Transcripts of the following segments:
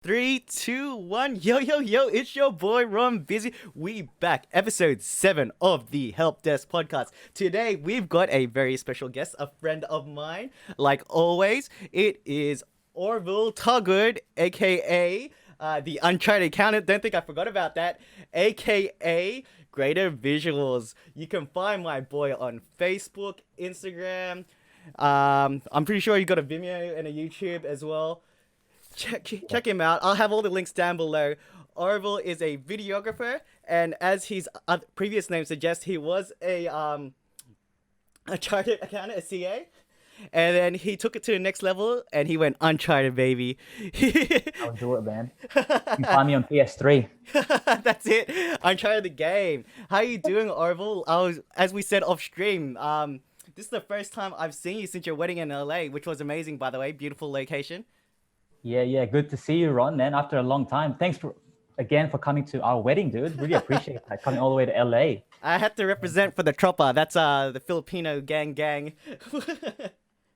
Three, two, one. Yo, yo, yo, it's your boy ronnbizzy. We back, episode 7 of the Helpdesk podcast. Today, we've got a very special guest, a friend of mine. Like always, it is Orville AKA the Uncharted Accountant. Don't think I forgot about that. AKA Greater Visuals. You can find my boy on Facebook, Instagram. I'm pretty sure you got a Vimeo and a YouTube as well. Check him out. I'll have all the links down below. Orville is a videographer, and as his previous name suggests, he was a chartered accountant, a CA, and then he took it to the next level, and he went uncharted, baby. I'll do it, man. You can find me on PS3. That's it. Uncharted the game. How you doing, Orville? As we said off stream. This is the first time I've seen you since your wedding in LA, which was amazing, by the way. Beautiful location. Yeah. Good to see you, Ron, man, after a long time. Thanks again for coming to our wedding, dude. Really appreciate that, coming all the way to LA. I had to represent for the Tropa. That's the Filipino gang.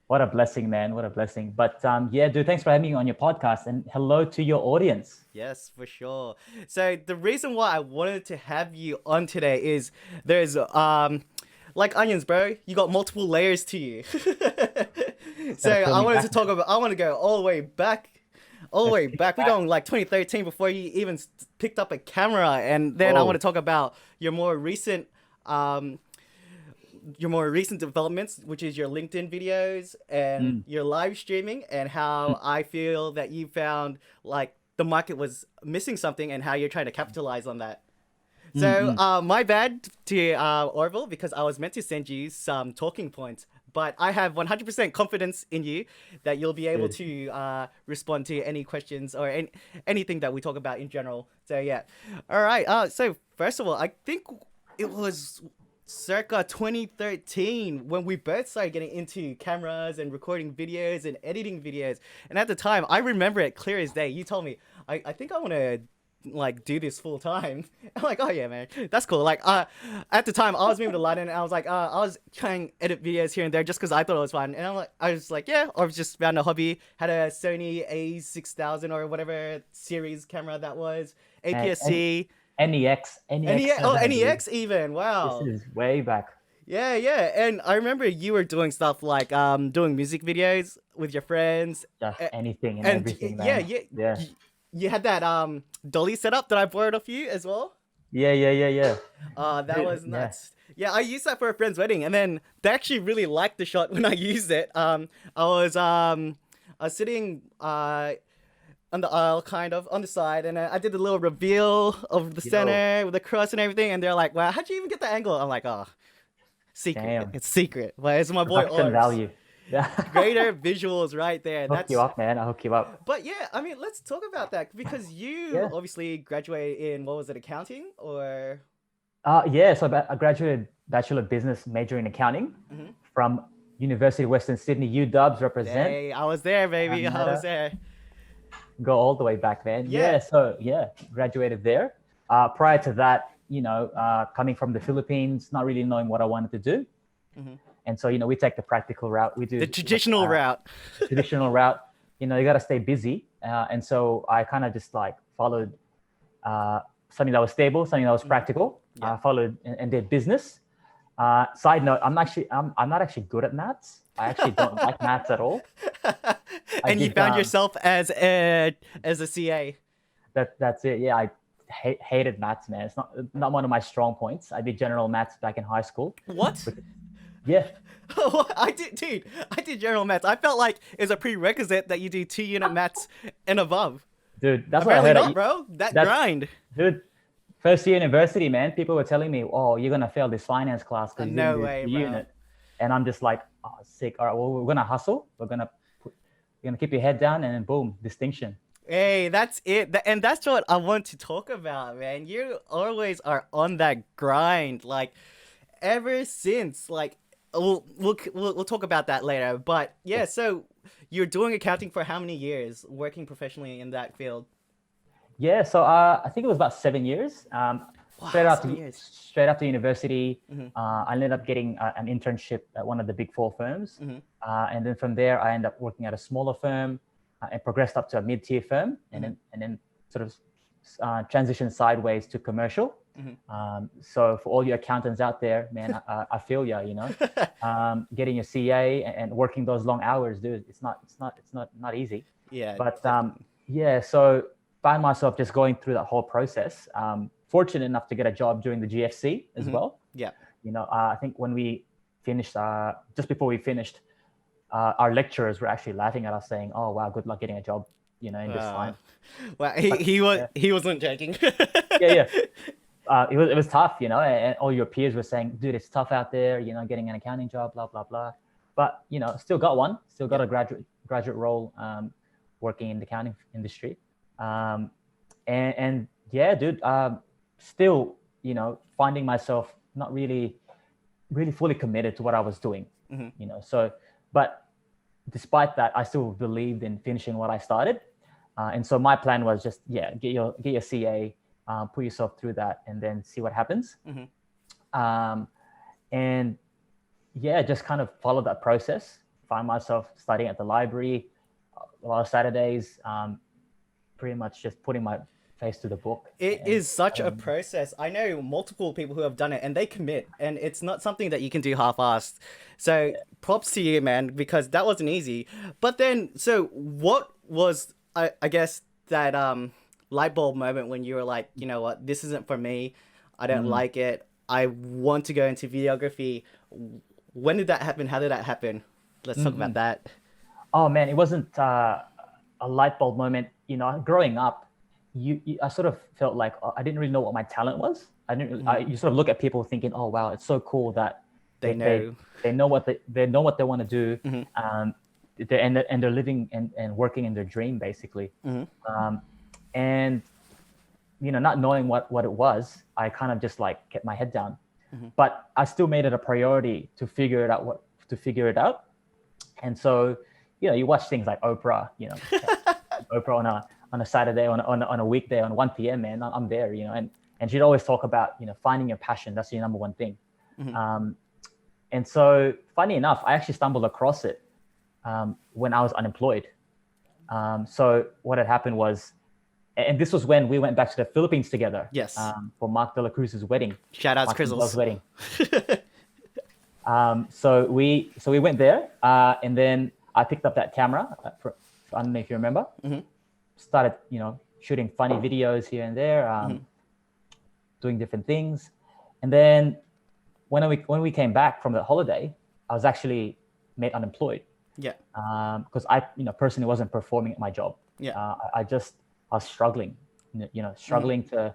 What a blessing, man. What a blessing. But yeah, dude, thanks for having me on your podcast, and hello to your audience. Yes, for sure. So the reason why I wanted to have you on today is there's like onions, bro. You got multiple layers to you. So I wanted to talk about. I want to go all the way back. All the way back. We're going like 2013 before you even picked up a camera, and then I want to talk about your more recent developments, which is your LinkedIn videos and your live streaming, and how I feel that you found like the market was missing something and how you're trying to capitalize on that. So my bad to Orville, because I was meant to send you some talking points, but I have 100% confidence in you that you'll be able to respond to any questions or anything that we talk about in general. So yeah. All right. So first of all, I think it was circa 2013 when we both started getting into cameras and recording videos and editing videos. And at the time, I remember it clear as day. You told me, I think I want to like do this full time. I'm like, oh yeah, man, that's cool. Like at the time I was moving to London, and I was like I was trying to edit videos here and there just because I thought it was fun, and I was like, yeah, I was just found a hobby. Had a Sony A6000 or whatever series camera that was, APS-C. NEX. NEX even. Wow, This is way back. Yeah, and I remember you were doing stuff like doing music videos with your friends. Just anything and everything, man. Yeah. You had that dolly setup that I borrowed off you as well. Yeah. That was nuts. Yeah, I used that for a friend's wedding, and then they actually really liked the shot when I used it. I was sitting on the aisle, kind of on the side, and I did the little reveal of the center with the cross and everything, and they're like, "Wow, how'd you even get the angle?" I'm like, "Oh, secret. Damn. It's secret." But it's my boy Production Orbs. value. Yeah. Greater Visuals right there. Hook you up, man. I'll hook you up. But yeah, I mean, let's talk about that, because you obviously graduated in, what was it, accounting or? Yeah, so I graduated Bachelor of Business, major in accounting from University of Western Sydney. UW represent. Hey, I was there, baby. I was there. Go all the way back, man. Yeah. So graduated there. Prior to that, coming from the Philippines, not really knowing what I wanted to do. And so, we take the practical route. We do The traditional route. Traditional route. You got to stay busy. And so I kind of just like followed something that was stable, something that was practical. I followed and did business. Side note, I'm not actually good at maths. I actually don't like maths at all. And you found yourself as a CA. That's it. Yeah, I hated maths, man. It's not one of my strong points. I did general maths back in high school. What? Yeah. I did general maths. I felt like it was a prerequisite that you do 2-unit maths and above. Dude, that's Apparently what I heard. not, bro. That's grind. Dude, first year university, man, people were telling me, "Oh, you're gonna fail this finance class because you No didn't do way, the bro. unit." And I'm just like, "Oh, sick. All right, well, we're gonna hustle. We're gonna keep your head down, and then boom, distinction." Hey, that's it. And that's what I want to talk about, man. You always are on that grind, like ever since. Like we'll talk about that later. But yeah, so you're doing accounting for how many years, working professionally in that field? Yeah, so I think it was about 7 years. Straight after 7 years. straight after university, I ended up getting an internship at one of the big four firms, and then from there I ended up working at a smaller firm. and progressed up to a mid-tier firm, and then sort of transitioned sideways to commercial. So for all your accountants out there, man, I feel ya, you know, getting your CA and working those long hours, dude, it's not easy. Yeah. But yeah, so find myself just going through that whole process. Fortunate enough to get a job during the GFC as well. Yeah. You know, I think when we finished, just before we finished, our lecturers were actually laughing at us, saying, "Oh wow, good luck getting a job, you know, in this time." Well, he wasn't joking. Yeah. It was tough, you know, and all your peers were saying, "Dude, it's tough out there, you know, getting an accounting job, blah blah blah." But you know, still got a graduate role, working in the accounting industry, and yeah, dude, still, you know, finding myself not really fully committed to what I was doing, you know. So, but despite that, I still believed in finishing what I started, and so my plan was just get your CA. Put yourself through that and then see what happens. And yeah, just kind of follow that process. Find myself studying at the library a lot of Saturdays, pretty much just putting my face to the book. It is such a process. I know multiple people who have done it and they commit, and it's not something that you can do half-assed. So props to you, man, because that wasn't easy. But then, so what was, I guess, that light bulb moment when you were like, you know what, this isn't for me, I don't like it, I want to go into videography? When did that happen? How did that happen? Let's talk about that. Oh man, it wasn't a light bulb moment. You know, growing up, I sort of felt like I didn't really know what my talent was. You sort of look at people thinking, oh wow, it's so cool that they know what they want to do, and they're living and working in their dream basically. And you know, not knowing what it was, I kind of just like kept my head down. But I still made it a priority to figure it out. And so, you know, you watch things like Oprah, you know, Oprah on a Saturday, on a weekday, on 1 p.m. man, I'm there, you know, and she'd always talk about, you know, finding your passion. That's your number one thing. And so, funny enough, I actually stumbled across it when I was unemployed. So what had happened was, and this was when we went back to the Philippines together. Yes. For Mark de la Cruz's wedding. Shout out to Crizzles' wedding. So we went there, and then I picked up that camera. I don't know if you remember. Started, you know, shooting funny videos here and there, doing different things, and then when we came back from the holiday, I was actually made unemployed. Yeah. Because I, you know, personally wasn't performing at my job. Yeah. I was struggling, you know, to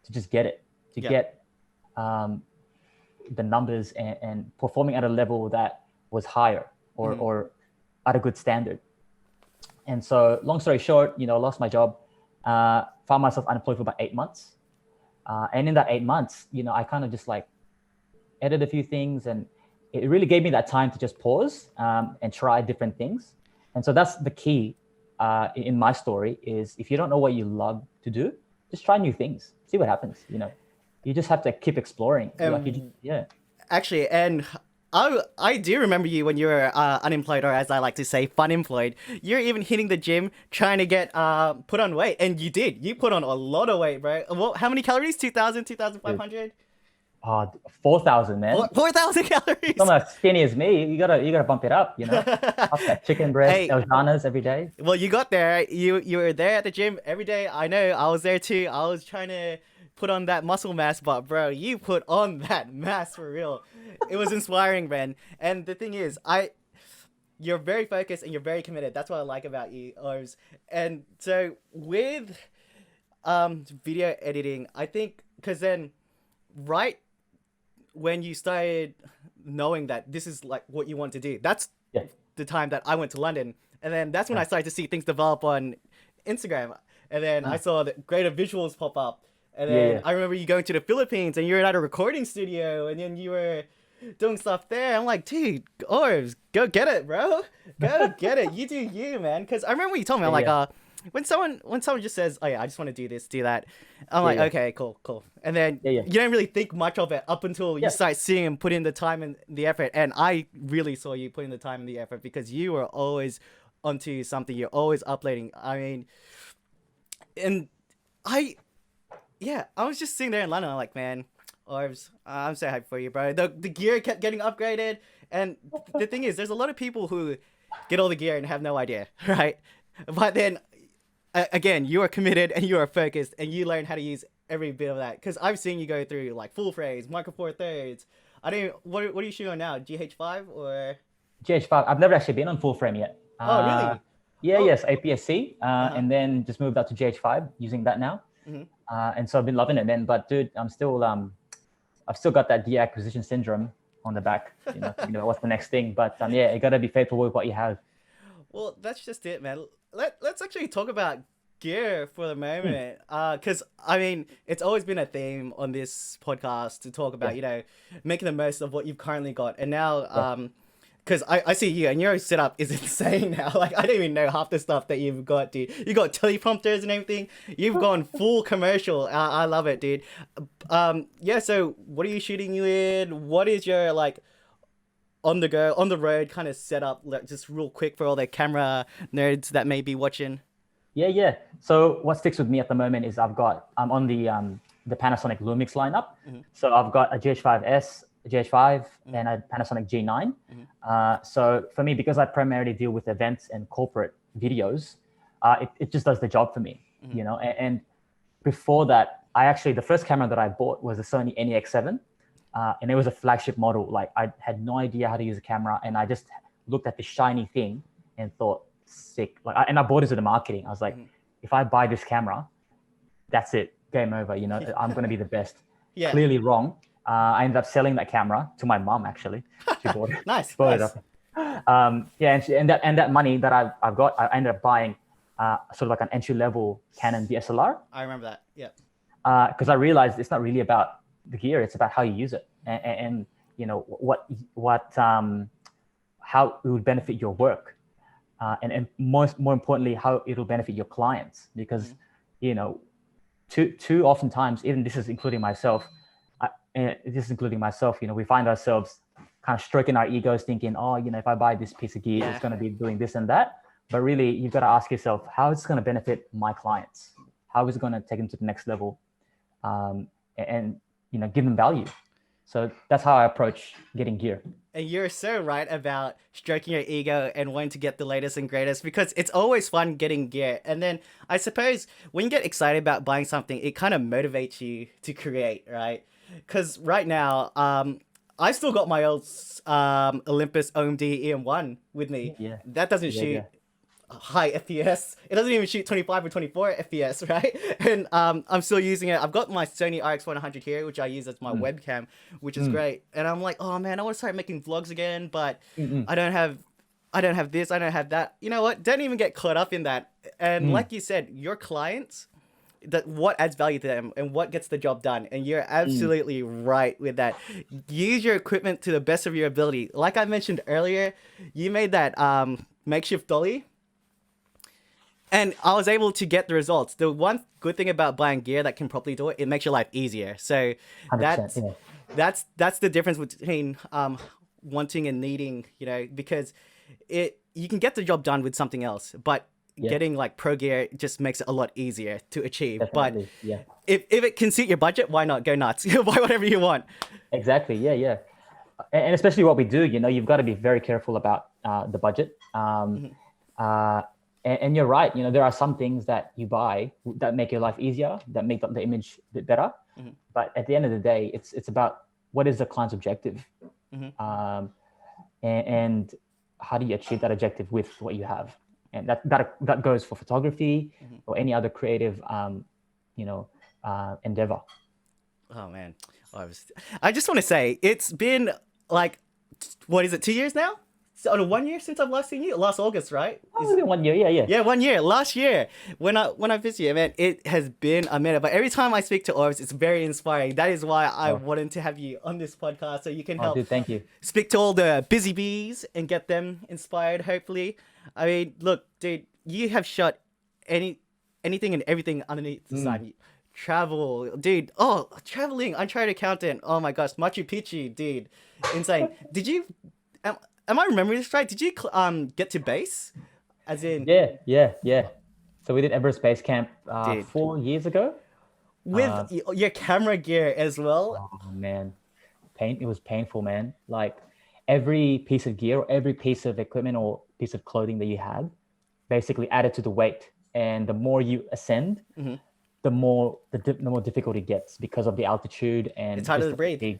just get it, get the numbers and performing at a level that was higher or at a good standard. And so, long story short, you know, lost my job, found myself unemployed for about 8 months. And in that 8 months, you know, I kind of just like edited a few things, and it really gave me that time to just pause and try different things. And so that's the key in my story is if you don't know what you love to do, just try new things, see what happens. You know, you just have to keep exploring. Actually, and I do remember you when you were unemployed, or as I like to say, fun-employed. You're even hitting the gym, trying to get put on weight, and you did. You put on a lot of weight, bro. Well, how many calories? 2,000, 2,500? 4,000, man. 4,000 calories. Someone as skinny as me, you gotta bump it up, you know. Up that chicken breast, Eljanas every day. Well, you got there. You were there at the gym every day. I know. I was there too. I was trying to put on that muscle mass, but bro, you put on that mass for real. It was inspiring, man. And the thing is, you're very focused and you're very committed. That's what I like about you, Orbs. And so with video editing, I think, because then right when you started knowing that this is like what you want to do, that's the time that I went to London, and then that's when I started to see things develop on Instagram, and then I saw the Greater Visuals pop up, and then I remember you going to the Philippines and you're at a recording studio, and then you were doing stuff there. I'm like, dude, Orbs, go get it, bro, go get it. You do you, man. Because I remember you told me, I'm like, when someone just says, oh yeah, I just want to do this, do that, I'm like, okay, cool. And then you don't really think much of it up until you start seeing him put in the time and the effort. And I really saw you put in the time and the effort because you were always onto something. You're always uploading. I mean, and I, yeah, I was just sitting there in London. I'm like, man, Orbs, I'm so happy for you, bro. The gear kept getting upgraded, and the thing is, there's a lot of people who get all the gear and have no idea, right? But then, again, you are committed and you are focused, and you learn how to use every bit of that. Because I've seen you go through like full frames, micro four thirds. I don't. What are you shooting on now? GH5 or? GH5. I've never actually been on full frame yet. Oh, really? Yeah, Oh. yes, APS-C, and then just moved out to GH5 using that now. And so I've been loving it, man. But dude, I've still got that gear acquisition syndrome on the back. You know what's the next thing? But yeah, you gotta be faithful with what you have. Well, that's just it, man. Let's actually talk about gear for the moment. Because I mean, it's always been a theme on this podcast to talk about, making the most of what you've currently got. And now, because I see you and your setup is insane now. Like, I don't even know half the stuff that you've got, dude. You got teleprompters and everything. You've gone full commercial. I love it, dude. Yeah, so what are you shooting you in? What is your, like, on the go, on the road kind of setup, like, just real quick for all the camera nerds that may be watching? Yeah. So what sticks with me at the moment is I'm on the Panasonic Lumix lineup. So I've got a GH5S, a GH5, and a Panasonic G9. So for me, because I primarily deal with events and corporate videos, it just does the job for me, And before that, the first camera that I bought was a Sony NEX7, and it was a flagship model. Like, I had no idea how to use a camera, and I just looked at the shiny thing and thought, sick. And I bought it to the marketing. I was like, if I buy this camera, that's it, game over. I'm going to be the best. Yeah. Clearly wrong. I ended up selling that camera to my mom. Actually, she bought it. Nice. It up. And that money that I've got, I ended up buying sort of like an entry level Canon DSLR. I remember that. Yeah. Because I realized it's not really about the gear; it's about how you use it, and how it would benefit your work. And more importantly, how it'll benefit your clients, because too oftentimes, even this is including myself, we find ourselves kind of stroking our egos, thinking, if I buy this piece of gear, it's going to be doing this and that. But really, you've got to ask yourself, how is it going to benefit my clients? How is it going to take them to the next level, and give them value? So that's how I approach getting gear. And you're so right about stroking your ego and wanting to get the latest and greatest, because it's always fun getting gear. And then I suppose when you get excited about buying something, it kind of motivates you to create, right? Because right now, I still got my old Olympus OMD EM1 with me. Yeah. That doesn't shoot high FPS. It doesn't even shoot 25 or 24 FPS, right? And I'm still using it. I've got my Sony RX100 here, which I use as my webcam, which is great. And I'm like, oh man, I want to start making vlogs again, but I don't have this, I don't have that. You know what? Don't even get caught up in that. And like you said, your clients, what adds value to them and what gets the job done. And you're absolutely right with that. Use your equipment to the best of your ability. Like I mentioned earlier, you made that makeshift dolly, and I was able to get the results. The one good thing about buying gear that can properly do it, it makes your life easier. So that's the difference between wanting and needing, because you can get the job done with something else, but getting like pro gear just makes it a lot easier to achieve. Definitely. But if it can suit your budget, why not go nuts? Buy whatever you want. Exactly. Yeah. And especially what we do, you've got to be very careful about the budget. And you're right. There are some things that you buy that make your life easier, that make the image a bit better. But at the end of the day, it's about what is the client's objective, and how do you achieve that objective with what you have. And that goes for photography or any other creative, endeavor. Oh man, I just want to say it's been like, what is it? 2 years now? So 1 year since I've last seen you. Last August, right? It's been 1 year. Yeah. Yeah, 1 year. Last year when I visit you, man, it has been a minute. But every time I speak to Orbs, it's very inspiring. That is why I wanted to have you on this podcast, so you can help. Dude, thank you. Speak to all the busy bees and get them inspired. Hopefully, I mean, look, dude, you have shot anything and everything underneath the sun. Travel, dude. Oh, traveling. Uncharted Accountant. Oh my gosh, Machu Picchu, dude, insane. Did you? Am I remembering this right? Did you get to base As in, Yeah. So we did Everest Base Camp dude, 4 years ago. with your camera gear as well. Oh man, it was painful, man. Like every piece of gear or every piece of equipment or piece of clothing that you had basically added to the weight. And the more you ascend, Mm-hmm. the more difficult it gets because of the altitude It's and harder just to the breathe. fatigue.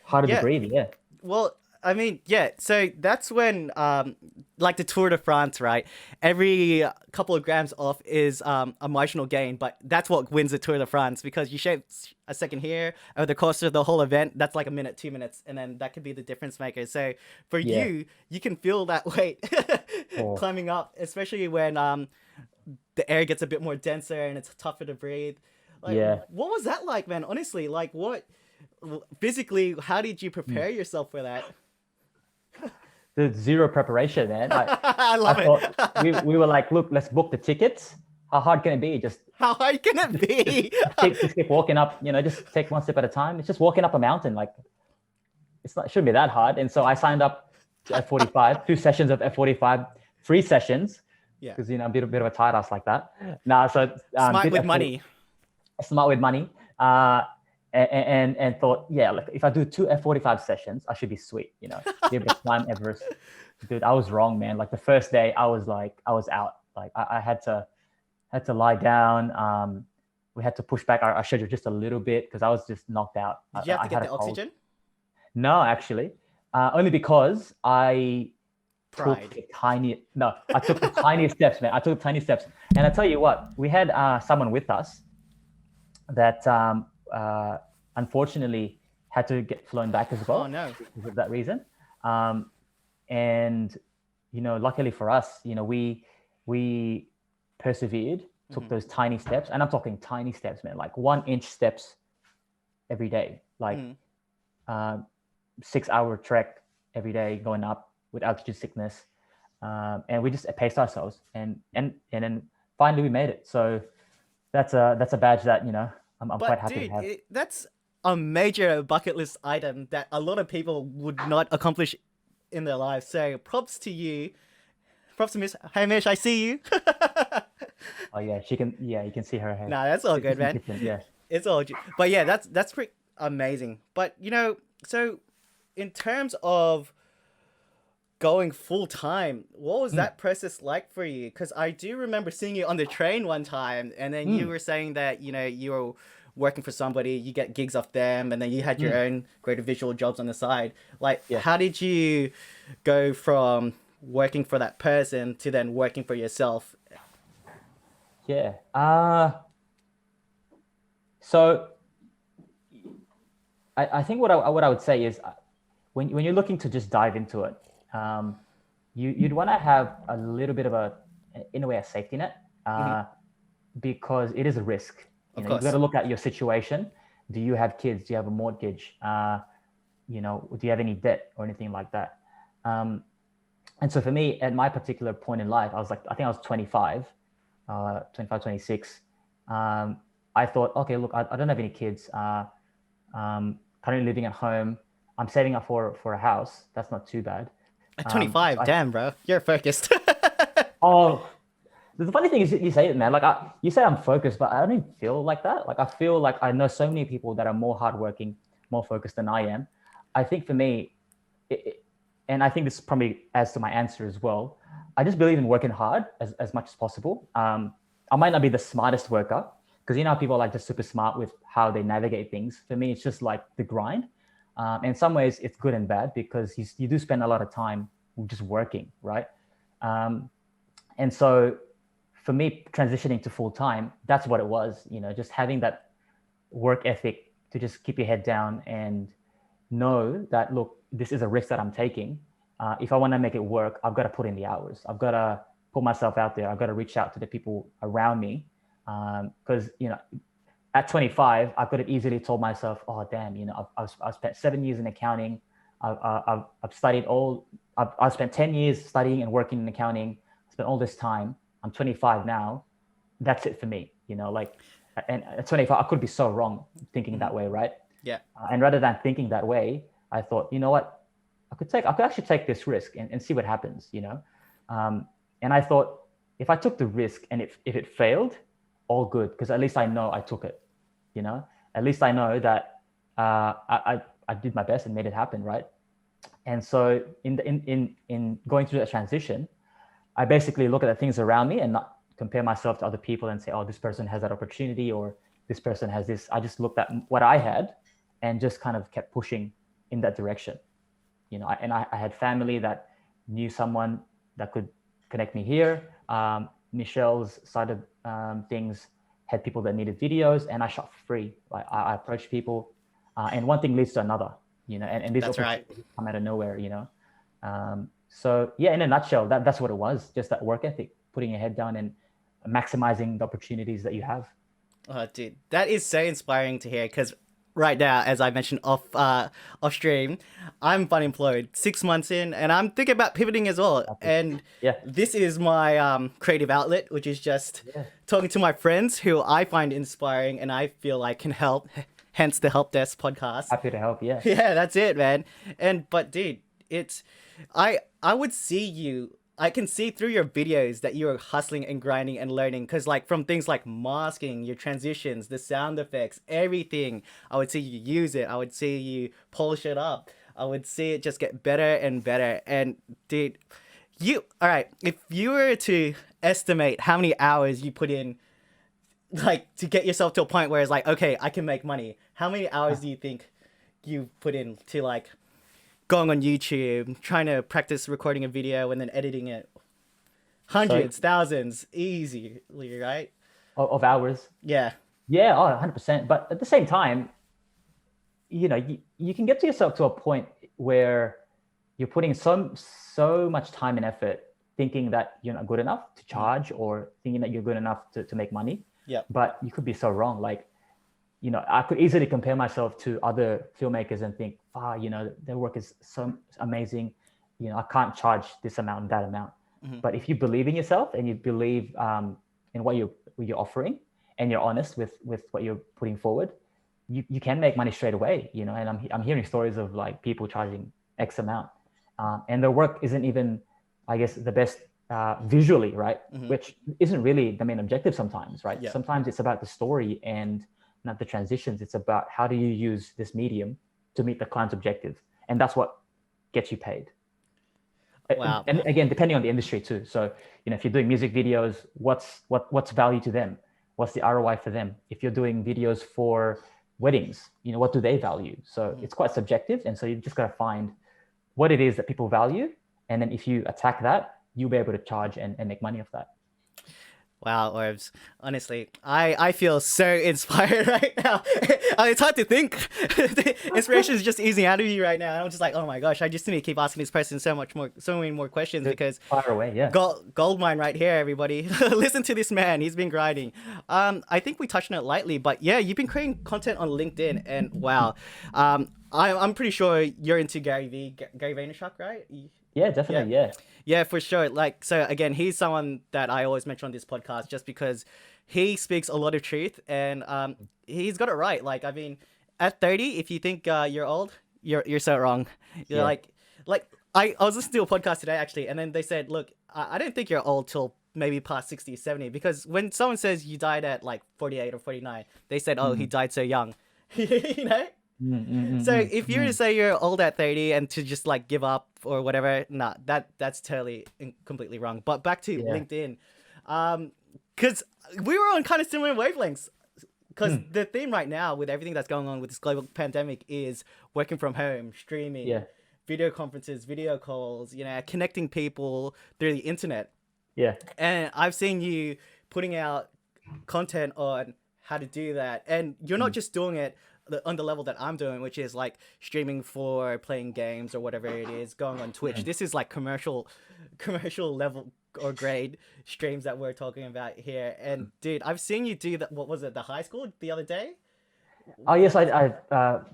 Harder to Yeah. breathe, yeah. Well, I mean, yeah. So that's when, like the Tour de France, right? Every couple of grams off is a marginal gain, but that's what wins the Tour de France because you shave a second here over the course of the whole event. That's like a minute, 2 minutes, and then that could be the difference maker. So for Yeah. you can feel that weight Oh. climbing up, especially when the air gets a bit more denser and it's tougher to breathe. Like, Yeah. what was that like, man? Honestly, like, what physically? How did you Mm. prepare yourself for that? There's zero preparation, man. I I love thought it. we were like, look, let's book the tickets. How hard can it be? Just How hard can it be? keep walking up, just take one step at a time. It's just walking up a mountain. Like it shouldn't be that hard. And so I signed up to F45, 2 sessions of F45, 3 sessions, Yeah. because I'm a bit of a tight ass like that. Nah, so Smart did with F40 money. Smart with money. And thought, yeah, like if I do 2 F45 sessions, I should be sweet, be able to climb Everest. Dude, I was wrong, man. Like the first day, I was out. Like I had to lie down. We had to push back our schedule just a little bit because I was just knocked out. Did you have to I get had the a cold. oxygen? No, actually, only because I Pride. took the tiniest steps, man. I took the tiny steps, and I tell you what, we had someone with us that unfortunately had to get flown back as well. Oh no. Because of that reason. And luckily for us, we persevered, took those tiny steps, and I'm talking tiny steps, man, like 1 inch steps every day, like 6-hour trek every day going up with altitude sickness, and we just paced ourselves, and then finally we made it. So that's a badge that I'm quite happy to have. That's a major bucket list item that a lot of people would not accomplish in their lives. So props to you. Props to Miss. Hey Mish, I see you. Oh yeah, you can see her hair. Nah, that's all good, man. Yeah. It's all good. But yeah, that's pretty amazing. But so in terms of going full time, what was that process like for you? Because I do remember seeing you on the train one time, and then you were saying that you were working for somebody, you get gigs off them, and then you had your own Greater Visual jobs on the side. Like, how did you go from working for that person to then working for yourself? Yeah. So I think what I would say is when you're looking to just dive into it, you'd want to have a little bit of in a way, a safety net, because it is a risk. You've got to look at your situation. Do you have kids? Do you have a mortgage? Do you have any debt or anything like that? And so for me, at my particular point in life, I think I was 25, 26. I thought, okay, look, I don't have any kids. Currently living at home. I'm saving up for a house. That's not too bad. At 25, damn, bro, you're focused. Oh, the funny thing is you say it, man. Like you say I'm focused, but I don't even feel like that. Like I feel like I know so many people that are more hardworking, more focused than I am. I think for me, and I think this probably adds to my answer as well. I just believe in working hard as much as possible. I might not be the smartest worker because how people are like just super smart with how they navigate things. For me, it's just like the grind. In some ways, it's good and bad because you do spend a lot of time just working, right? And so for me, transitioning to full time, that's what it was. Just having that work ethic to just keep your head down and know that, look, this is a risk that I'm taking. If I want to make it work, I've got to put in the hours. I've got to put myself out there. I've got to reach out to the people around me. Because, at 25, I could have easily told myself, oh, damn, I've spent 7 years in accounting. I've studied I've spent 10 years studying and working in accounting. I spent all this time. I'm 25 now. That's it for me, and at 25, I could be so wrong thinking that way, right? Yeah. And rather than thinking that way, I thought, you know what, I could actually take this risk and see what happens, And I thought, if I took the risk and if it failed, all good, because at least I know I took it. At least I know that I did my best and made it happen, right? And so in going through that transition, I basically look at the things around me and not compare myself to other people and say, oh, this person has that opportunity or this person has this. I just looked at what I had and just kind of kept pushing in that direction. I had family that knew someone that could connect me here. Michelle's side of things had people that needed videos, and I shot for free. Like I approached people, and one thing leads to another, and these That's right. opportunities come out of nowhere, So yeah, in a nutshell, that's what it was. Just that work ethic, putting your head down and maximizing the opportunities that you have. Oh, dude, that is so inspiring to hear because right now, as I mentioned off stream, I'm unemployed, 6 months in, and I'm thinking about pivoting as well. And Yeah. this is my creative outlet, which is just talking to my friends who I find inspiring and I feel like can help. Hence the Helpdesk podcast. Happy to help. Yeah. Yeah, that's it, man. But dude, I would see you. I can see through your videos that you're hustling and grinding and learning because like from things like masking, your transitions, the sound effects, everything, I would see you use it. I would see you polish it up. I would see it just get better and better. And dude, all right, if you were to estimate how many hours you put in like to get yourself to a point where it's like, okay, I can make money. How many hours do you think you put in to like going on YouTube, trying to practice recording a video and then editing it? Hundreds, thousands, easily, right? Of hours. Yeah. Yeah, 100%. But at the same time, you can get to yourself to a point where you're putting so much time and effort thinking that you're not good enough to charge or thinking that you're good enough to make money. Yeah. But you could be so wrong. Like, I could easily compare myself to other filmmakers and think, their work is so amazing. I can't charge this amount, that amount. Mm-hmm. But if you believe in yourself and you believe in what you're offering and you're honest with what you're putting forward, you can make money straight away, and I'm hearing stories of like people charging X amount and their work isn't even, I guess, the best visually, right? Mm-hmm. Which isn't really the main objective sometimes, right? Yeah. Sometimes it's about the story and not the transitions. It's about how do you use this medium to meet the client's objective, and that's what gets you paid. Wow. And again, depending on the industry too. So if you're doing music videos, what's value to them? What's the ROI for them? If you're doing videos for weddings, what do they value? So it's quite subjective, and so you just got to find what it is that people value, and then if you attack that, you'll be able to charge and make money off that. Wow, Orbs. Honestly, I feel so inspired right now. It's hard to think. The inspiration is just easing out of you right now. I'm just like, oh my gosh, I just need to keep asking this person so many more questions because fire away, yeah. Gold mine right here, everybody. Listen to this man. He's been grinding. I think we touched on it lightly, but yeah, you've been creating content on LinkedIn, and wow, I'm pretty sure you're into Gary Vaynerchuk, right? Yeah, definitely, yeah. Yeah, for sure. Like, so again, he's someone that I always mention on this podcast just because he speaks a lot of truth and he's got it right. Like, I mean, at 30, if you think you're old, you're so wrong. You're like I was listening to a podcast today actually, and then they said, look, I don't think you're old till maybe past 60, 70, because when someone says you died at like 48 or 49, they said, oh, he died so young, you know? So if you were to say you're old at 30 and to just like give up or whatever, nah, that's totally completely wrong. But back to LinkedIn, because we were on kind of similar wavelengths. Because the theme right now with everything that's going on with this global pandemic is working from home, streaming, video conferences, video calls, connecting people through the internet. Yeah. And I've seen you putting out content on how to do that, and you're not just doing it on the level that I'm doing, which is like streaming for playing games or whatever it is, going on Twitch. This is like commercial level or grade streams that we're talking about here. And dude, I've seen you do that. What was it? The high school the other day? Oh yes, I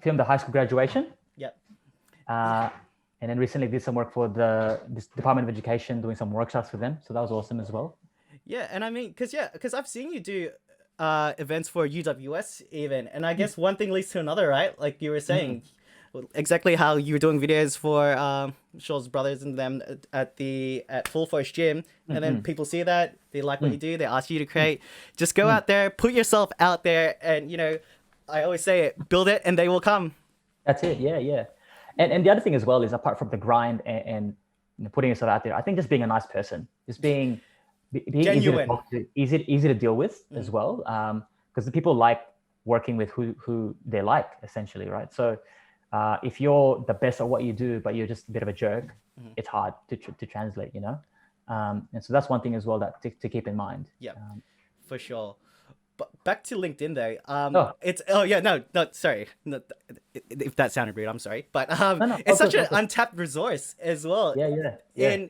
filmed the high school graduation. Yep. And then recently did some work for this Department of Education, doing some workshops for them. So that was awesome as well. Yeah, and I mean, because I've seen you do events for UWS even, and I guess one thing leads to another, right? Like you were saying, exactly how you were doing videos for Shaw's brothers and them at Full Force Gym, and then people see that, they like what you do, they ask you to create. Just go out there, put yourself out there, and I always say it, build it, and they will come. That's it. Yeah, yeah. And the other thing as well is, apart from the grind and putting yourself out there, I think just being a nice person, just being Genuine. easy to deal with as well. Because the people like working with who they like, essentially, right? So if you're the best at what you do, but you're just a bit of a jerk, it's hard to translate, and so that's one thing as well that to keep in mind. Yeah, for sure. But back to LinkedIn though, sorry, if that sounded rude, I'm sorry, but it's such an untapped resource as well. Yeah.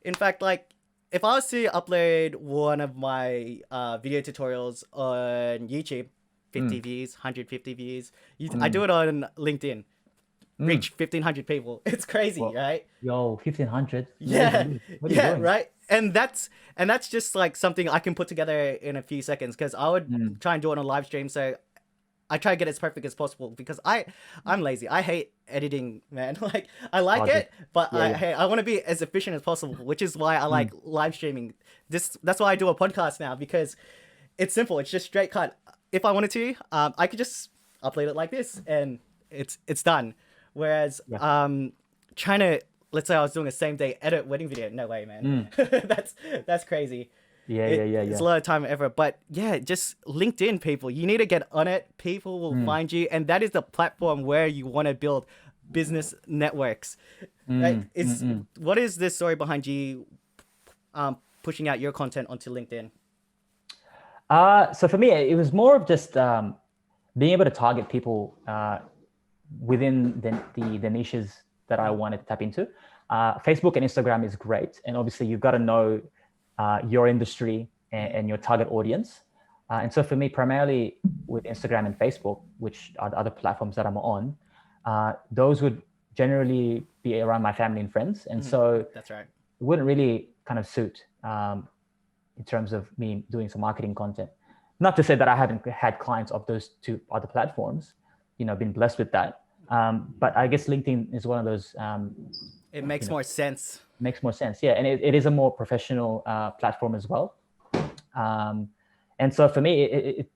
In fact, like, if I was to upload one of my video tutorials on YouTube, 50 views, 150 views, I do it on LinkedIn, reach 1,500 people. It's crazy, right? Yo, 1,500. Yeah, yeah, right. And that's just like something I can put together in a few seconds, because I would try and do it on a live stream. So I try to get it as perfect as possible, because I'm lazy. I hate editing, man. Like, I like it, but I want to be as efficient as possible, which is why I like live streaming. That's why I do a podcast now, because it's simple. It's just straight cut. If I wanted to, I could just upload it like this, and it's done. Whereas trying to, let's say I was doing a same day edit wedding video, no way, man. That's crazy. It's a lot of time ever. But yeah, just LinkedIn, people, you need to get on it. People will find you, and that is the platform where you want to build business networks. Right? What is the story behind you pushing out your content onto LinkedIn? So for me, it was more of just being able to target people within the niches that I wanted to tap into. Facebook and Instagram is great, and obviously you've got to know your industry and your target audience. And so for me, primarily with Instagram and Facebook, which are the other platforms that I'm on, those would generally be around my family and friends. And so that's right. It wouldn't really kind of suit in terms of me doing some marketing content. Not to say that I haven't had clients of those two other platforms, been blessed with that. But I guess LinkedIn is one of those. It makes more sense. Makes more sense, yeah. And it is a more professional platform as well. And so for me, it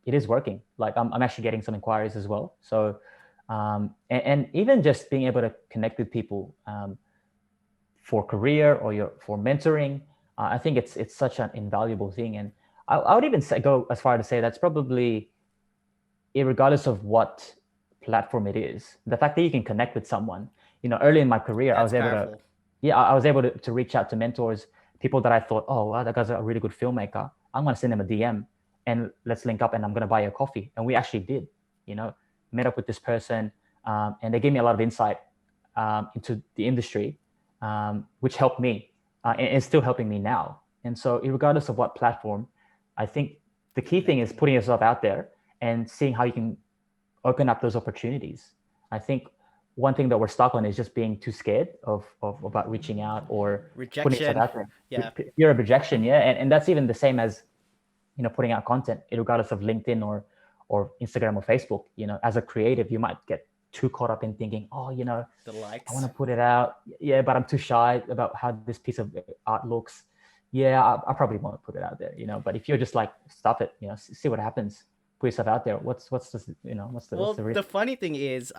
is working. Like I'm actually getting some inquiries as well. So, and even just being able to connect with people for career or for mentoring, I think it's such an invaluable thing. And I would even go as far to say that's probably, regardless of what platform it is, the fact that you can connect with someone. Early in my career, I was able to reach out to mentors, people that I thought, oh, wow, that guy's a really good filmmaker. I'm going to send him a DM and let's link up, and I'm going to buy you a coffee. And we actually did, met up with this person, and they gave me a lot of insight into the industry, which helped me and is still helping me now. And so regardless of what platform, I think the key thing is putting yourself out there and seeing how you can open up those opportunities. I think one thing that we're stuck on is just being too scared of about reaching out or rejection. Putting yourself out there. Yeah. Fear of rejection, yeah. And that's even the same as, putting out content, regardless of LinkedIn or Instagram or Facebook. As a creative, you might get too caught up in thinking, oh, the likes. I want to put it out. Yeah, but I'm too shy about how this piece of art looks. Yeah, I probably won't put it out there, But if you're just like, stuff it, see what happens. Put yourself out there. What's the risk? The funny thing is,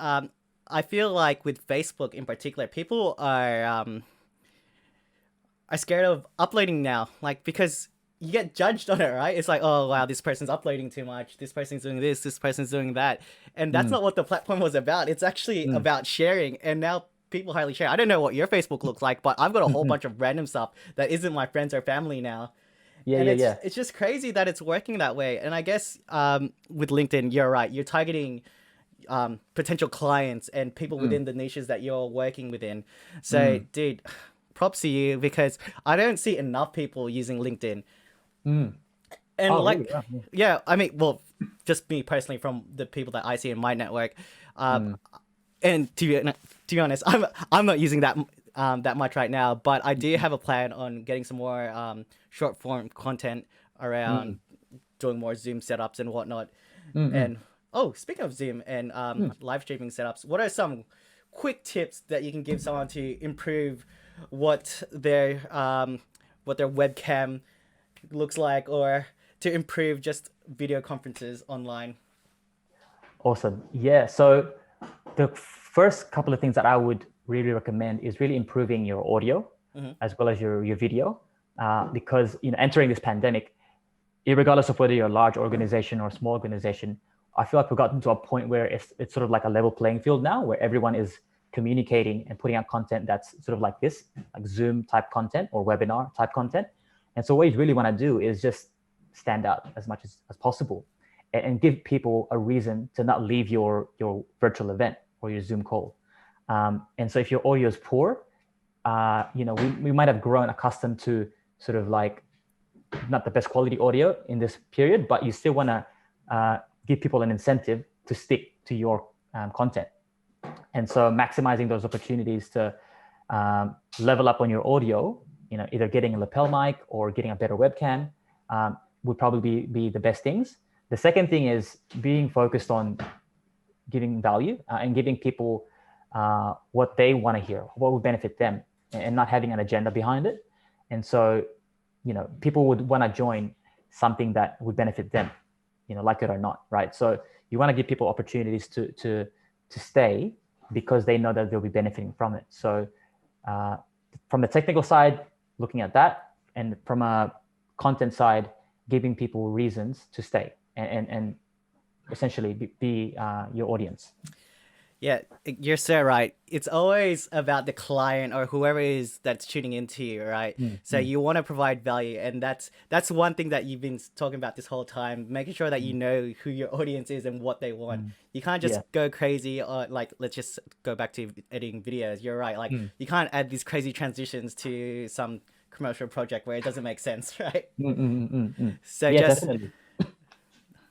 I feel like with Facebook in particular, people are scared of uploading now, like, because you get judged on it, right? It's like, oh wow, this person's uploading too much, this person's doing this person's doing that, and that's not what the platform was about. It's actually about sharing, and now people hardly share. I don't know what your Facebook looks like, but I've got a whole bunch of random stuff that isn't my friends or family now. It's just crazy that it's working that way. And I guess with LinkedIn, you're right. You're targeting potential clients and people within the niches that you're working within. So, dude, props to you, because I don't see enough people using LinkedIn. And really? Yeah, I mean, well, just me personally, from the people that I see in my network, and to be honest, I'm not using that much right now, but I do have a plan on getting some more short form content around doing more Zoom setups and whatnot. And Oh, speaking of Zoom and live streaming setups, what are some quick tips that you can give someone to improve what their webcam looks like, or to improve just video conferences online? Awesome. Yeah. So the first couple of things that I would really recommend is really improving your audio as well as your video, because entering this pandemic, regardless of whether you're a large organization or a small organization, I feel like we've gotten to a point where it's sort of like a level playing field now, where everyone is communicating and putting out content that's sort of like this, like Zoom type content or webinar type content. And so what you really want to do is just stand out as much as possible, and give people a reason to not leave your virtual event or your Zoom call. And so if your audio is poor, we might have grown accustomed to sort of like not the best quality audio in this period, but you still want to give people an incentive to stick to your content. And so maximizing those opportunities to level up on your audio, either getting a lapel mic or getting a better webcam, would probably be the best things. The second thing is being focused on giving value and giving people what they want to hear, what would benefit them, and not having an agenda behind it. And so, people would want to join something that would benefit them, like it or not, right? So you want to give people opportunities to stay because they know that they'll be benefiting from it. So from the technical side, looking at that, and from a content side, giving people reasons to stay and essentially be your audience. Yeah, you're so right. It's always about the client or whoever it is that's tuning into you, right? So you want to provide value, and that's one thing that you've been talking about this whole time, making sure that you know who your audience is and what they want. You can't just go crazy, or like, let's just go back to editing videos. You're right. Like you can't add these crazy transitions to some commercial project where it doesn't make sense, right? So Yeah, just definitely.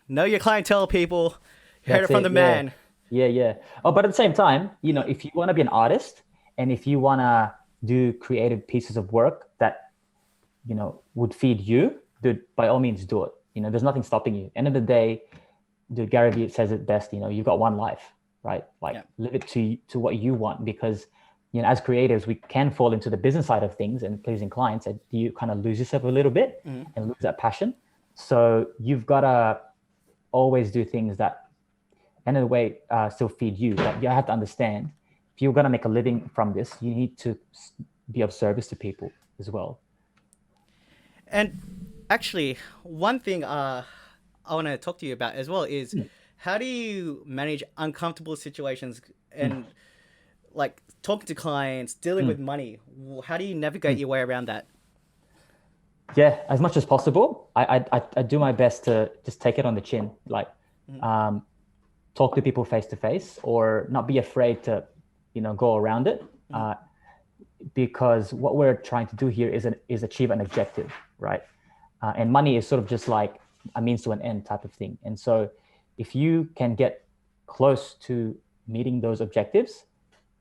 know your clientele, people. You heard it from the man. Yeah. Oh, but at the same time, if you want to be an artist and if you want to do creative pieces of work that, would feed you, dude, by all means do it. There's nothing stopping you. End of the day, dude, Gary Vee says it best, you've got one life, right? Like live it to what you want, because, as creatives, we can fall into the business side of things and pleasing clients, and you kind of lose yourself a little bit and lose that passion. So you've got to always do things that, end of the way, still feed you. But you have to understand, if you're going to make a living from this, you need to be of service to people as well. And actually, one thing I want to talk to you about as well is how do you manage uncomfortable situations and like talking to clients, dealing with money? How do you navigate your way around that? Yeah, as much as possible. I do my best to just take it on the chin, like talk to people face to face, or not be afraid to, go around it, because what we're trying to do here is achieve an objective, right? And money is sort of just like a means to an end type of thing. And so, if you can get close to meeting those objectives,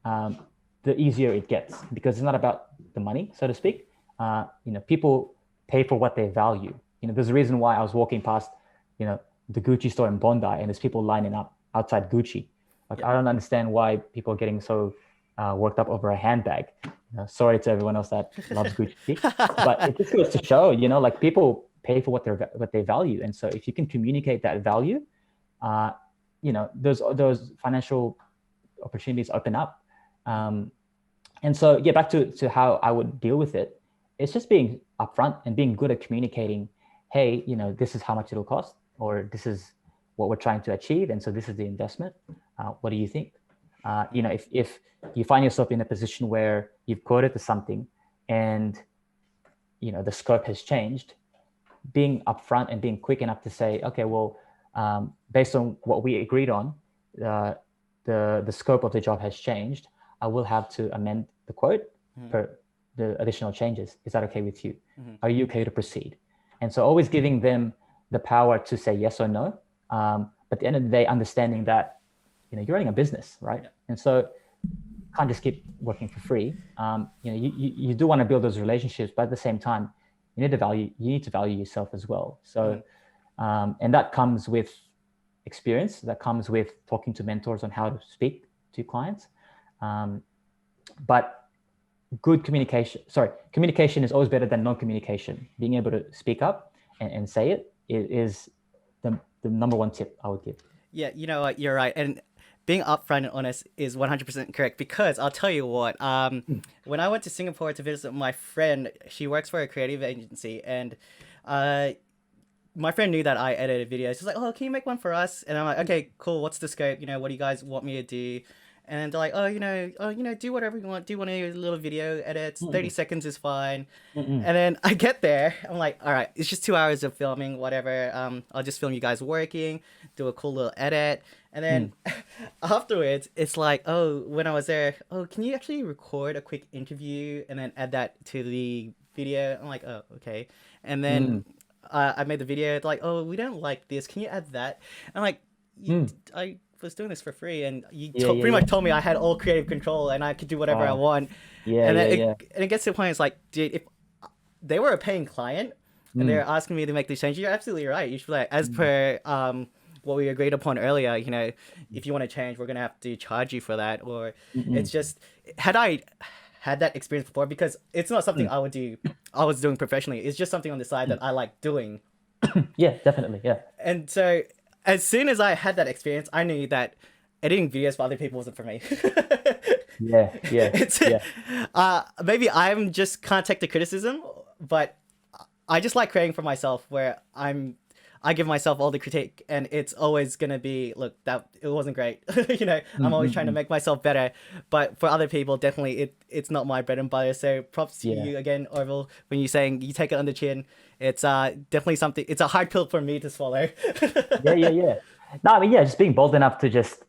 the easier it gets, because it's not about the money, so to speak. People pay for what they value. There's a reason why I was walking past, the Gucci store in Bondi, and there's people lining up outside Gucci. Like, I don't understand why people are getting so worked up over a handbag. Sorry to everyone else that loves Gucci, but it just goes to show, like, people pay for what they value. And so if you can communicate that value, those financial opportunities open up. And so, back to how I would deal with it. It's just being upfront and being good at communicating, hey, this is how much it'll cost, or this is what we're trying to achieve, and so this is the investment. What do you think? If you find yourself in a position where you've quoted to something and the scope has changed, being upfront and being quick enough to say, okay, well, based on what we agreed on, the scope of the job has changed. I will have to amend the quote for the additional changes. Is that okay with you? Are you okay to proceed? And so always giving them the power to say yes or no. But at the end of the day, understanding that, you're running a business, right? And so you can't just keep working for free. You do want to build those relationships, but at the same time, you need to value yourself as well. So, and that comes with, experience that comes with talking to mentors on how to speak to clients. But communication is always better than non-communication. Being able to speak up and say it is the number one tip I would give. Yeah, you know what, you're right. And being upfront and honest is 100% correct, because I'll tell you what, when I went to Singapore to visit my friend, she works for a creative agency, and my friend knew that I edited videos. She's like, oh, can you make one for us? And I'm like, okay, cool. What's the scope? You know, what do you guys want me to do? And they're like, do whatever you want. Do one of your little video edits. 30 seconds is fine. And then I get there. I'm like, all right, it's just 2 hours of filming, whatever. I'll just film you guys working, do a cool little edit. And then afterwards, it's like, oh, when I was there, oh, can you actually record a quick interview and then add that to the video? I'm like, oh, okay. And then I made the video. They're like, oh, we don't like this. Can you add that? I'm like, I was doing this for free, and you pretty much told me I had all creative control and I could do whatever I want. And it gets to the point, it's like, dude, if they were a paying client and they're asking me to make these changes, you're absolutely right. You should be like, as per what we agreed upon earlier, you know, if you want to change, we're gonna have to charge you for that. Or it's just, had I had that experience before, because it's not something I was doing professionally. It's just something on the side that I like doing. Yeah, definitely. Yeah. And so as soon as I had that experience, I knew that editing videos for other people wasn't for me. Maybe I'm just can't take the criticism, but I just like creating for myself, where I give myself all the critique, and it's always gonna be, look, that it wasn't great. You know, I'm always trying to make myself better. But for other people, definitely it's not my bread and butter. So props to you again, Orville, when you're saying you take it on the chin. It's definitely something. It's a hard pill for me to swallow. Yeah. No, I mean, just being bold enough to just,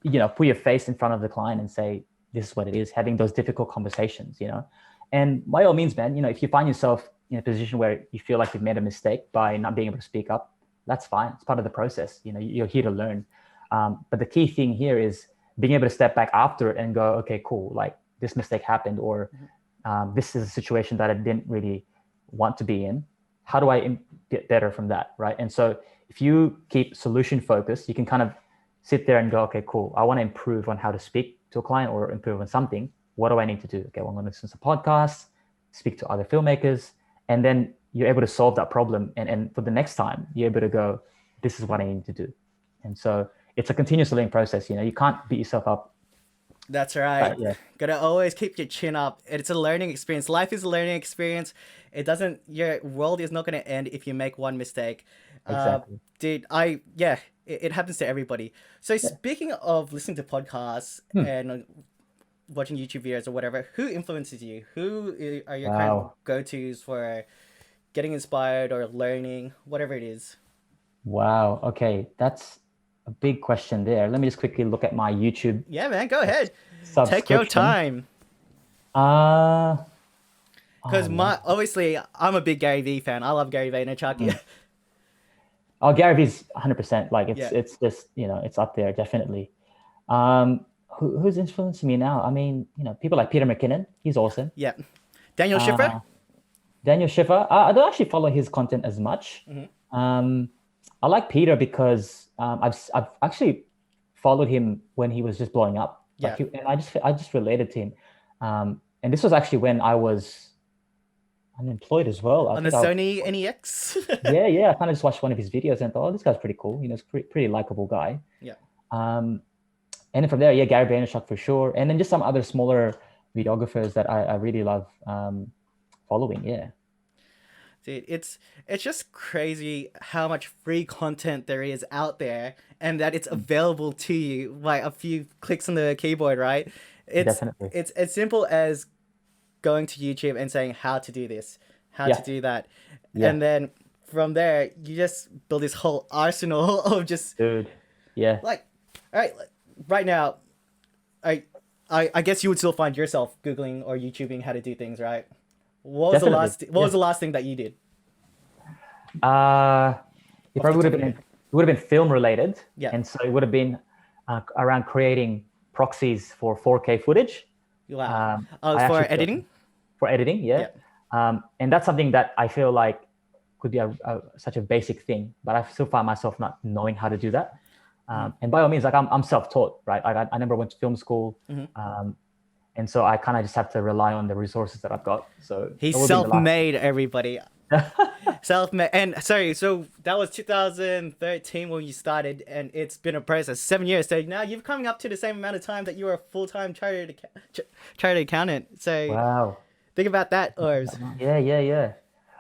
you know, put your face in front of the client and say, this is what it is. Having those difficult conversations, you know, and by all means, man, you know, if you find yourself in a position where you feel like you've made a mistake by not being able to speak up, that's fine. It's part of the process. You know, you're here to learn. But the key thing here is being able to step back after it and go, okay, cool. Like, this mistake happened, or this is a situation that I didn't really want to be in. How do I get better from that? Right. And so if you keep solution focused, you can kind of sit there and go, okay, cool. I want to improve on how to speak to a client or improve on something. What do I need to do? Okay, well, I'm going to listen to podcasts, speak to other filmmakers, and then you're able to solve that problem. And for the next time, you're able to go, this is what I need to do. And so it's a continuous learning process. You know, you can't beat yourself up. That's right. Gotta always keep your chin up. It's a learning experience. Life is a learning experience. Your world is not going to end if you make one mistake. Exactly. It happens to everybody. So speaking of listening to podcasts and watching YouTube videos or whatever, who influences you? Who are your kind of go-tos for getting inspired or learning, whatever it is? Wow. Okay. That's a big question there. Let me just quickly look at my YouTube. Yeah, man, go ahead. Take your time. Because obviously I'm a big Gary Vee fan. I love Gary Vaynerchuk. Oh, Gary Vee's 100%. Like it's just, you know, it's up there definitely. Who's influencing me now? I mean, you know, people like Peter McKinnon. He's awesome. Yeah. Daniel Schiffer. I don't actually follow his content as much. I like Peter because I've actually followed him when he was just blowing up. And I just related to him. And this was actually when I was unemployed as well. On the Sony NEX. I kind of just watched one of his videos and thought, oh, this guy's pretty cool. You know, he's pretty likable guy. Yeah. And then from there, Gary Vaynerchuk for sure. And then just some other smaller videographers that I really love following. Yeah. Dude, it's just crazy how much free content there is out there, and that it's available to you by a few clicks on the keyboard, right? Definitely. It's as simple as going to YouTube and saying how to do this, how to do that. Yeah. And then from there, you just build this whole arsenal of just... Dude, yeah. Like, all right now, I guess you would still find yourself Googling or YouTubing how to do things, right? What was the last thing that you did? It probably would have been film related. Yeah. And so it would have been around creating proxies for 4K footage. Wow. For editing? For editing, yeah. And that's something that I feel like could be such a basic thing, but I still find myself not knowing how to do that. And by all means, like I'm self-taught, right? I never went to film school. And so I kind of just have to rely on the resources that I've got. So he's self-made, everybody. Self-made. And sorry, so that was 2013 when you started, and it's been a process, 7 years. So now you're coming up to the same amount of time that you were a full-time chartered accountant. So wow, think about that, Ors. Yeah.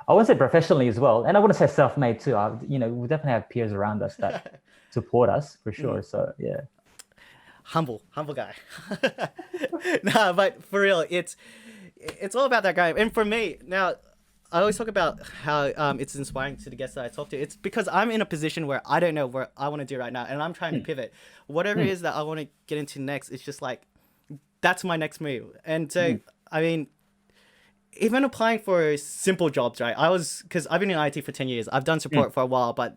I wouldn't say professionally as well, and I wouldn't say self-made too. We definitely have peers around us that support us for sure. So yeah. Humble guy. Nah, but for real, it's all about that guy. And for me, now, I always talk about how it's inspiring to the guests that I talk to. It's because I'm in a position where I don't know what I want to do right now, and I'm trying to pivot. Whatever it is that I want to get into next, it's just like, that's my next move. And so, I mean, even applying for simple jobs, right? Because I've been in IT for 10 years. I've done support for a while, but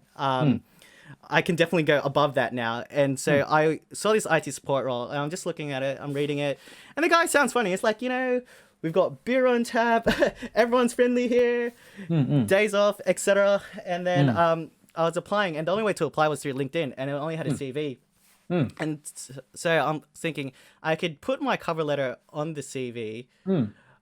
I can definitely go above that now. And so I saw this IT support role, and I'm just looking at it, I'm reading it, and the guy sounds funny. It's like, we've got beer on tap, everyone's friendly here, days off, etc. And then I was applying, and the only way to apply was through LinkedIn, and it only had a CV. And so I'm thinking I could put my cover letter on the CV,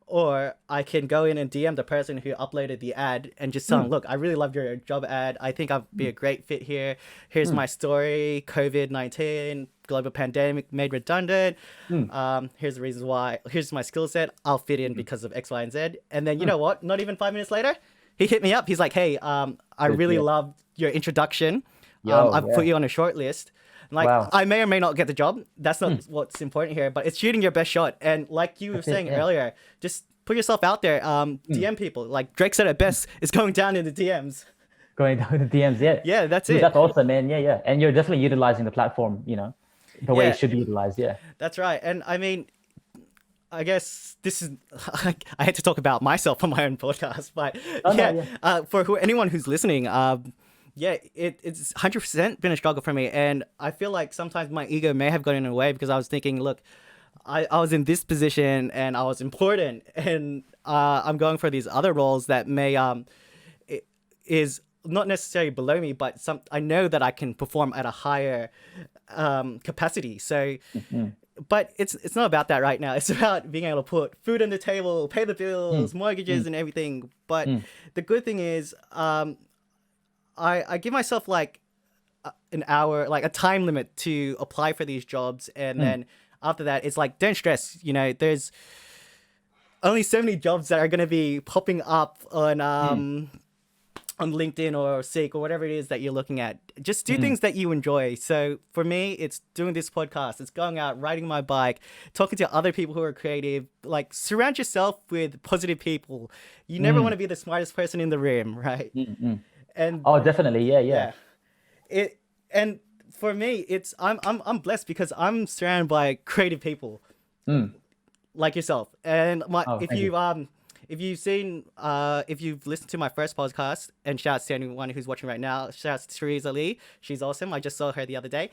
or I can go in and DM the person who uploaded the ad and just tell them, look, I really loved your job ad. I think I'd be a great fit here. Here's my story. COVID-19, global pandemic made redundant. Here's the reasons why. Here's my skill set. I'll fit in because of X, Y, and Z. And then, you know what? Not even 5 minutes later, he hit me up. He's like, hey, I really loved your introduction. I've put you on a short list. Like, I may or may not get the job. That's not what's important here, but it's shooting your best shot. And like you were saying earlier, just put yourself out there. DM people. Like Drake said it best, it's going down in the DMs. Going down in the DMs, yeah. Yeah, that's it. That's awesome, man. Yeah. And you're definitely utilizing the platform, the way it should be utilized, yeah. That's right. And I mean, I guess this is, I had to talk about myself on my own podcast, but for anyone who's listening, it's 100% been a struggle for me. And I feel like sometimes my ego may have gotten in the way because I was thinking, look, I was in this position and I was important, and I'm going for these other roles that may is not necessarily below me, but I know that I can perform at a higher capacity. So but it's not about that right now. It's about being able to put food on the table, pay the bills, mortgages and everything. But the good thing is I give myself like an hour, like a time limit to apply for these jobs. And then after that, it's like, don't stress. There's only so many jobs that are going to be popping up on LinkedIn or Seek or whatever it is that you're looking at. Just do things that you enjoy. So for me, it's doing this podcast. It's going out, riding my bike, talking to other people who are creative. Like, surround yourself with positive people. You never want to be the smartest person in the room, right? And definitely, yeah. And for me, I'm blessed because I'm surrounded by creative people like yourself. And if you've listened to my first podcast, and shouts to anyone who's watching right now, shouts to Teresa Lee. She's awesome. I just saw her the other day.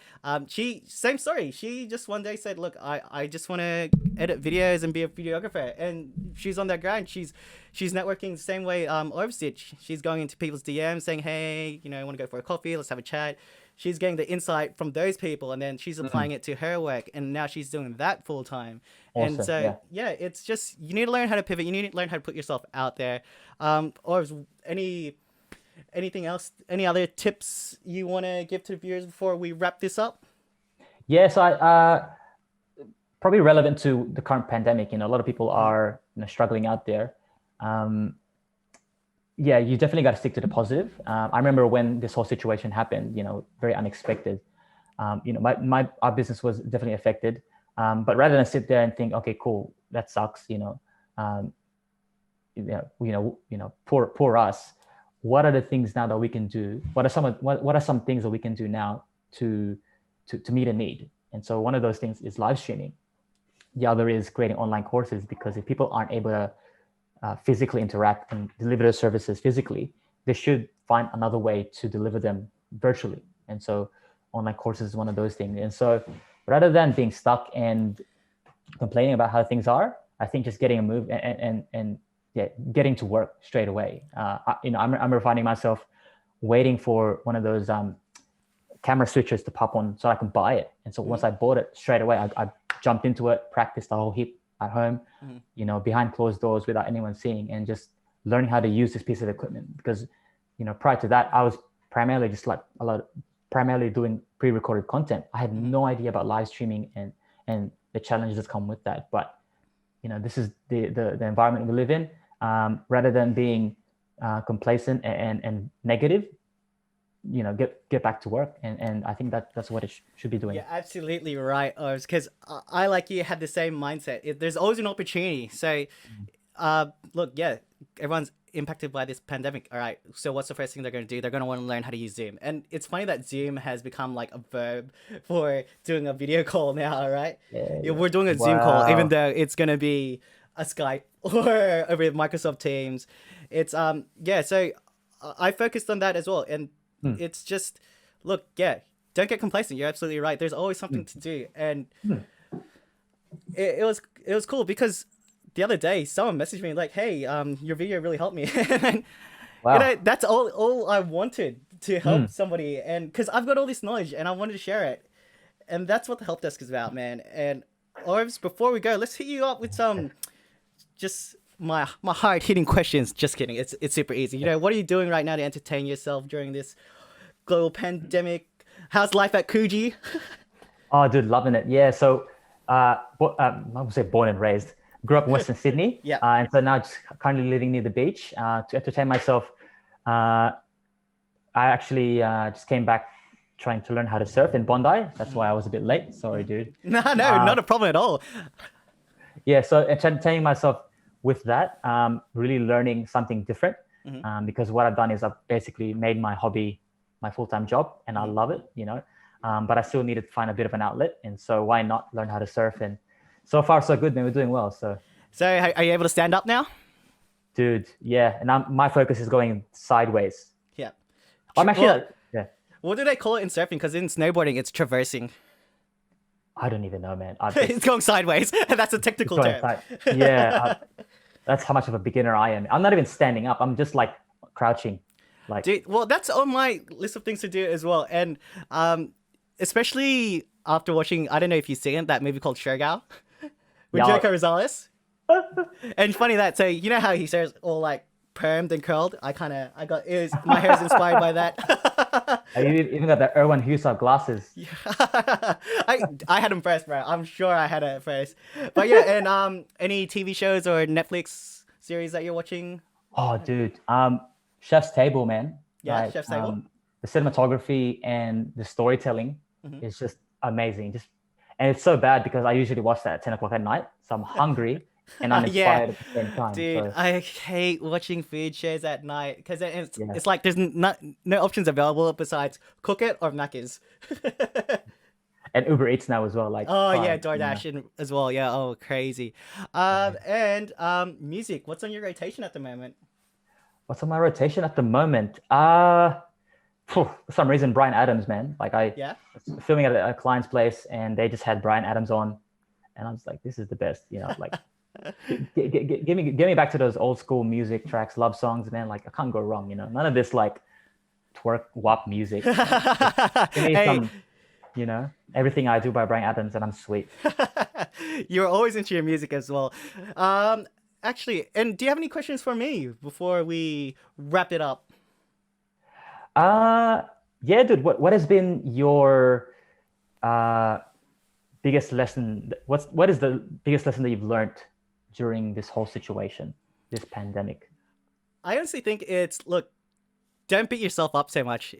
Same story. She just one day said, look, I just want to edit videos and be a videographer. And she's on that grind. She's networking the same way Orville did. She's going into people's DMs saying, hey, I want to go for a coffee. Let's have a chat. She's getting the insight from those people, and then she's applying it to her work, and now she's doing that full time. Awesome. And so, it's just, you need to learn how to pivot. You need to learn how to put yourself out there. Or anything else? Any other tips you want to give to the viewers before we wrap this up? Yes, I probably relevant to the current pandemic. A lot of people are struggling out there. You definitely got to stick to the positive. I remember when this whole situation happened, very unexpected. Our business was definitely affected. But rather than sit there and think, okay, cool, that sucks, poor us. What are the things now that we can do? What are some things that we can do now to meet a need? And so one of those things is live streaming. The other is creating online courses, because if people aren't able to physically interact and deliver their services physically, they should find another way to deliver them virtually. And so online courses is one of those things. And so rather than being stuck and complaining about how things are, I think just getting a move and getting to work straight away. I remember finding myself waiting for one of those camera switches to pop on so I can buy it. And so once I bought it straight away, I jumped into it, practiced the whole heap at home, behind closed doors without anyone seeing, and just learning how to use this piece of equipment. Because, prior to that, I was primarily just like primarily doing pre-recorded content. I had no idea about live streaming and the challenges that come with that. But, this is the environment we live in. Rather than being complacent and negative, get back to work, and I think that's what it should be doing. You're absolutely right, because I like you had the same mindset. There's always an opportunity. So, look, everyone's impacted by this pandemic. All right, so what's the first thing they're going to do? They're going to want to learn how to use Zoom, and it's funny that Zoom has become like a verb for doing a video call now. Right? Yeah. We're doing a Zoom call, even though it's going to be a Skype or over Microsoft Teams. It's So I focused on that as well, and it's just, look, don't get complacent. You're absolutely right. There's always something to do. And it was cool because the other day someone messaged me like, hey, your video really helped me. And, that's all I wanted, to help somebody. And because I've got all this knowledge and I wanted to share it. And that's what the help desk is about, man. And Orvs, before we go, let's hit you up with some just my hard-hitting questions. Just kidding. It's super easy. What are you doing right now to entertain yourself during this global pandemic? How's life at Coogee? Oh, dude, loving it. Yeah. So, I would say born and raised. Grew up in Western Sydney. Yeah. And so now just currently living near the beach. To entertain myself, I actually just came back trying to learn how to surf in Bondi. That's why I was a bit late. Sorry, dude. No, not a problem at all. Yeah. So entertaining myself with that, really learning something different. Because what I've done is I've basically made my hobby my full-time job, and I love it, but I still needed to find a bit of an outlet. And so why not learn how to surf? And so far so good, man. We're doing well. So are you able to stand up now? Dude, yeah. And my focus is going sideways. Yeah. I'm actually, What do they call it in surfing? Because in snowboarding, it's traversing. I don't even know, man. It's going sideways. That's a technical term. That's how much of a beginner I am. I'm not even standing up. I'm just like crouching. Dude, well, that's on my list of things to do as well. And especially after watching, I don't know if you've seen that movie called Shurgao with Joko Rosales. And funny that, so you know how he says all like permed and curled? My hair is inspired by that. You even got the Erwan Hussar glasses. Yeah. I had them first, bro. I'm sure I had it first. But yeah, and any TV shows or Netflix series that you're watching? Oh, dude. Chef's Table, man. Yeah, Chef's Table. The cinematography and the storytelling is just amazing. And it's so bad because I usually watch that at 10 o'clock at night. So I'm hungry and uninspired at the same time. Dude, I hate watching food shows at night because it's like there's no options available besides cook it or Macca's. And Uber Eats now as well. DoorDash as well. Yeah, oh, crazy. And music. What's on your rotation at the moment? What's on my rotation at the moment? For some reason, Bryan Adams, man. I was filming at a client's place and they just had Bryan Adams on, and I was like, this is the best, give me back to those old school music tracks, love songs, man. I can't go wrong, None of this twerk wop music. Give me some, Everything I Do by Bryan Adams, and I'm sweet. You're always into your music as well. Actually, and do you have any questions for me before we wrap it up? Yeah, dude. What has been your biggest lesson? What is the biggest lesson that you've learned during this whole situation, this pandemic? I honestly think look, don't beat yourself up so much.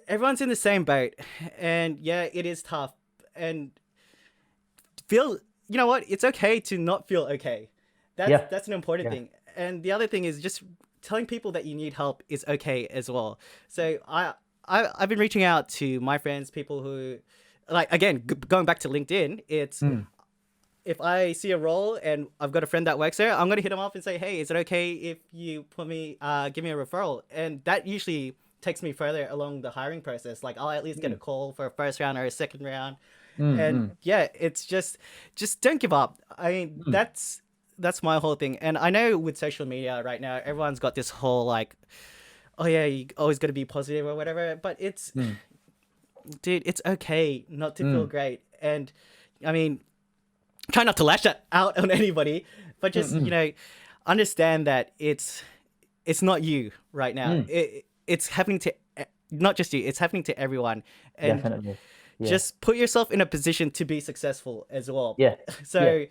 Everyone's in the same boat, and yeah, it is tough. And you know what? It's okay to not feel okay. That's an important thing. And the other thing is just telling people that you need help is okay as well. So I've been reaching out to my friends, people who, again, going back to LinkedIn, it's if I see a role and I've got a friend that works there, I'm going to hit them up and say, hey, is it okay if you give me a referral? And that usually takes me further along the hiring process. I'll at least get a call for a first round or a second round. And yeah, it's just don't give up. I mean, that's that's my whole thing. And I know with social media right now, everyone's got this whole like, oh yeah, you always got to be positive or whatever. But it's, dude, it's okay not to feel great. And I mean, try not to lash that out on anybody, but just understand that it's not you right now. It's happening to not just you. It's happening to everyone. And Definitely. Yeah. just put yourself in a position to be successful as well. Yeah. So,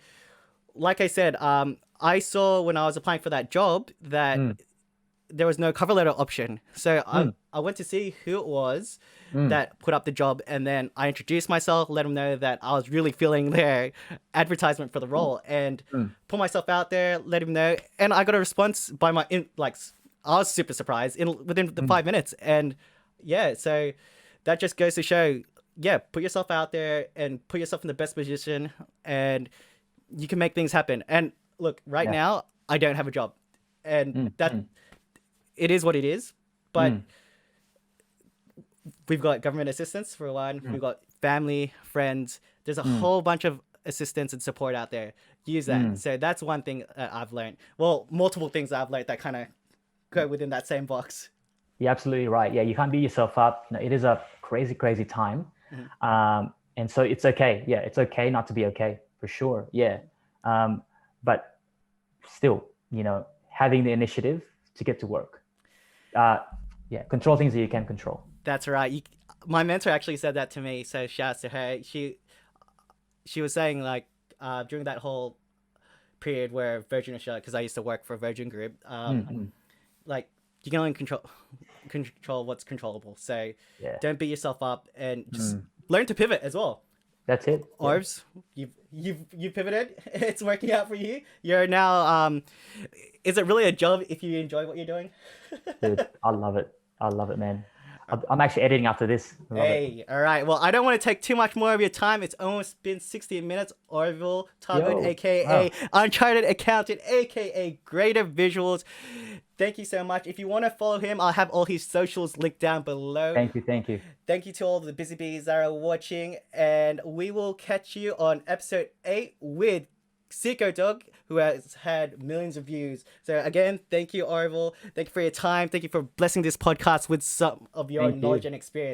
like I said, I saw when I was applying for that job that there was no cover letter option. So I went to see who it was that put up the job, and then I introduced myself, let them know that I was really feeling their advertisement for the role, and put myself out there, let them know, and I got a response by I was super surprised within the 5 minutes, and so that just goes to show, put yourself out there and put yourself in the best position, and you can make things happen. And look, right now I don't have a job, and it is what it is, but we've got government assistance for one. We've got family, friends. There's a whole bunch of assistance and support out there. Use that. So that's one thing that I've learned. Well, multiple things I've learned that kind of go within that same box. You're absolutely right. Yeah, you can't beat yourself up. It is a crazy, crazy time. And so it's okay. Yeah, it's okay not to be okay, for sure. Yeah. But still, having the initiative to get to work. Control things that you can control. That's right. My mentor actually said that to me. So shouts to her. She was saying like during that whole period where Virgin was shut, because I used to work for Virgin Group. Like you can only control what's controllable. So don't beat yourself up, and just learn to pivot as well. That's it. Orbs, you pivoted. It's working out for you. You're now. Is it really a job if you enjoy what you're doing? Dude, I love it, man. I'm actually editing after this. Hey, all right. Well, I don't want to take too much more of your time. It's almost been 60 minutes. Orville AKA Uncharted Accountant, AKA Greater Visuals. Thank you so much. If you want to follow him, I'll have all his socials linked down below. Thank you. Thank you to all the busy bees that are watching, and we will catch you on episode 8 with Sicko Dog, who has had millions of views. So again, thank you, Orville. Thank you for your time. Thank you for blessing this podcast with some of your knowledge and experience.